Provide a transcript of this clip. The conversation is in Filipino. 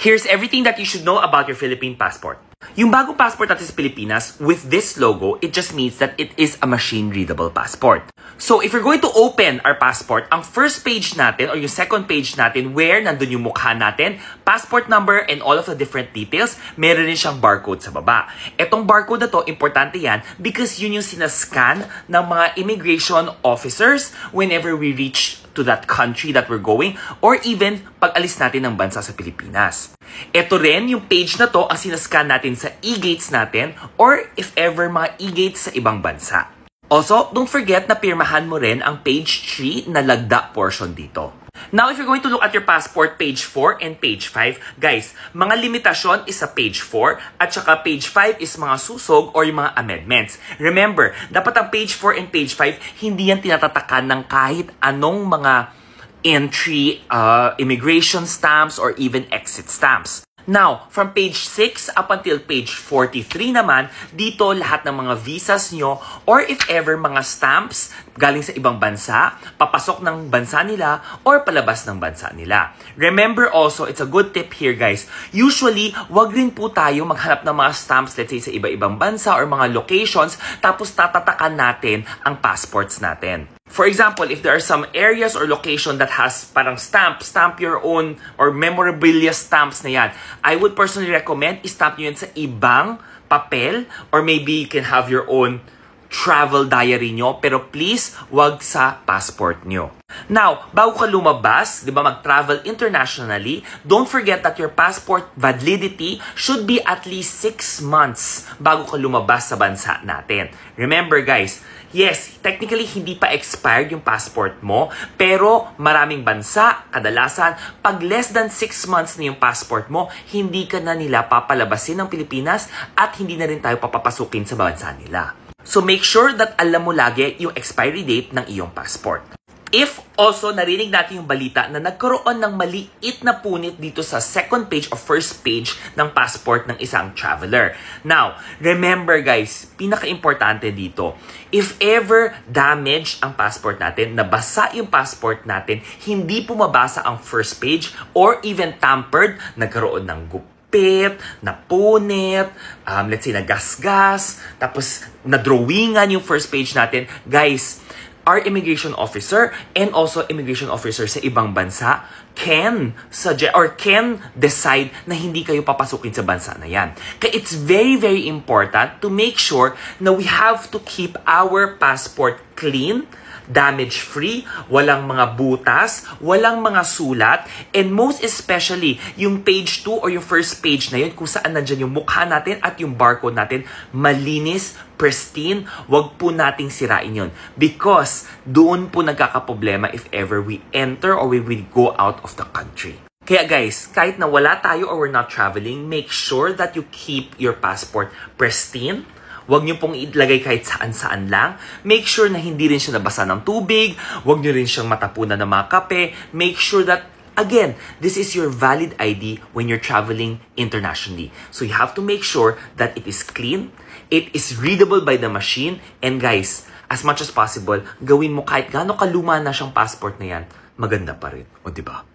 Here's everything that you should know about your Philippine passport. Yung bagong passport natin sa Pilipinas, with this logo, it just means that it is a machine-readable passport. So, if you're going to open our passport, ang first page natin or yung second page natin where nandun yung mukha natin, passport number and all of the different details, meron rin siyang barcode sa baba. Etong barcode na to, importante yan because yun yung sinascan ng mga immigration officers whenever we reach to that country that we're going or even pag alis natin ng bansa sa Pilipinas. Ito rin yung page na to ang sinascan natin sa e-gates natin or if ever mga e-gates sa ibang bansa. Also, don't forget na pirmahan mo rin ang page 3 na lagda portion dito. Now, if you're going to look at your passport, page 4 and page 5, guys, mga limitasyon is sa page 4 at saka page 5 is mga susog or yung mga amendments. Remember, dapat ang page 4 and page 5, hindi yan tinatatakan ng kahit anong mga entry, immigration stamps or even exit stamps. Now, from page 6 up until page 43 naman, dito lahat ng mga visas nyo or if ever mga stamps galing sa ibang bansa, papasok ng bansa nila or palabas ng bansa nila. Remember also, it's a good tip here guys, usually wag rin po tayo maghanap ng mga stamps let's say sa iba-ibang bansa or mga locations tapos tatatakan natin ang passports natin. For example, if there are some areas or location that has parang stamp your own or memorabilia stamps na yan, I would personally recommend i-stamp nyo yan sa ibang papel or maybe you can have your own travel diary nyo pero please wag sa passport nyo. Now, bago ka lumabas, di ba mag-travel internationally, don't forget that your passport validity should be at least 6 months bago ka lumabas sa bansa natin. Remember guys, yes, technically hindi pa expired yung passport mo, pero maraming bansa, kadalasan, pag less than 6 months na yung passport mo, hindi ka na nila papalabasin ng Pilipinas at hindi na rin tayo papapasukin sa bansa nila. So make sure that alam mo lagi yung expiry date ng iyong passport. If also narinig natin yung balita na nagkaroon ng maliit na punit dito sa second page or first page ng passport ng isang traveler. Now, remember guys, pinaka-importante dito, if ever damage ang passport natin, nabasa yung passport natin, hindi pumabasa ang first page or even tampered, nagkaroon ng napunit, let's say nagasgas, tapos na-drawingan yung first page natin, guys, our immigration officer and also immigration officer sa ibang bansa can suggest or can decide na hindi kayo papasukin sa bansa na yan. Kaya it's very, very important to make sure na we have to keep our passport clean, damage-free, walang mga butas, walang mga sulat, and most especially, yung page 2 or yung first page na yun, kung saan nandyan yung mukha natin at yung barcode natin, malinis, pristine, wag po nating sirain yun. Because doon po nagkakaproblema if ever we enter or we will go out of the country. Kaya guys, kahit na wala tayo or we're not traveling, make sure that you keep your passport pristine. Huwag niyo pong ilagay kahit saan-saan lang. Make sure na hindi rin siya nabasa ng tubig. Huwag niyo rin siyang matapunan ng mga kape. Make sure that, again, this is your valid ID when you're traveling internationally. So you have to make sure that it is clean, it is readable by the machine, and guys, as much as possible, gawin mo kahit gaano kaluma na siyang passport na yan, maganda pa rin. O diba?